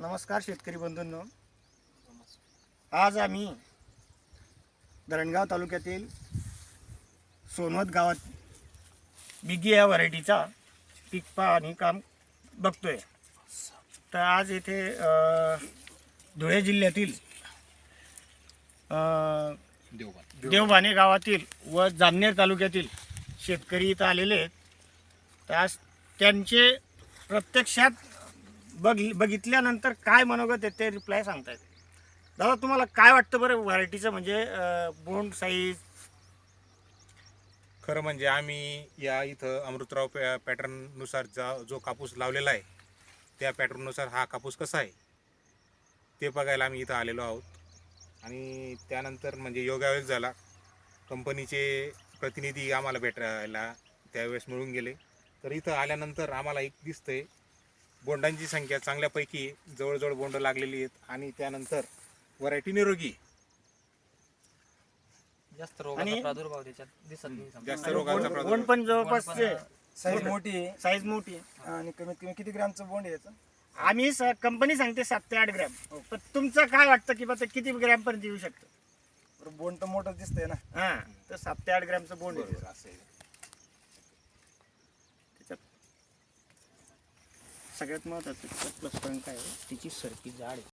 नमस्कार शेतकरी बंधूंनो, आज आम्ही धरणगाव तालुक्यातील सोनवत गावात बिगी या व्हरायटीचा पीक पाहणी काम बघतोय. तर आज येथे धुळे जिल्ह्यातील देवबाने गावातील व जामनेर तालुक्यातील शेतकरी इथं आलेले आहेत. तर आज त्यांचे प्रत्यक्षात बघितल्यानंतर काय मनोगत आहे ते रिप्लाय सांगतायत. दादा, तुम्हाला काय वाटतं बरं व्हरायटीचं, म्हणजे बोंड साईज? खरं म्हणजे आम्ही या इथं अमृतराव पॅटर्ननुसार जो कापूस लावलेला आहे त्या पॅटर्ननुसार हा कापूस कसा आहे ते बघायला आम्ही इथं आलेलो आहोत. आणि त्यानंतर म्हणजे योगायोग झाला, कंपनीचे प्रतिनिधी आम्हाला भेटायला त्यावेळेस मिळून गेले. तर इथं आल्यानंतर आम्हाला एक दिसतंय बोंडांची संख्या चांगल्यापैकी जवळजवळ बोंड लागलेली आहेत आणि त्यानंतर व्हरायटी निरोगी. जास्त रोगाचा प्रादुर्भाव त्याच्यात दिसत नाही. जास्त रोगाचा बोंड प्रादुर्भाव पण जवळपास साईज मोठी आहे साईज मोठी आहे. आणि कमीत कमी किती ग्रॅमचं बोंड आहे याचं? आम्ही कंपनी सांगते 7 ते 8 ग्रॅम. पण तुमचं काय वाटतं की बा ते किती ग्रॅम पर्यंत येऊ शकतं? बरं, बोंड तर मोठं दिसतंय ना. हां, तर 7 ते 8 ग्रॅमचं बोंड आहे. बरोबर असं आहे. त्याच्यात सगळ्यात महत्त्वाचं प्लस पॉईंट काय आहे, तिची सरकी जाड आहे.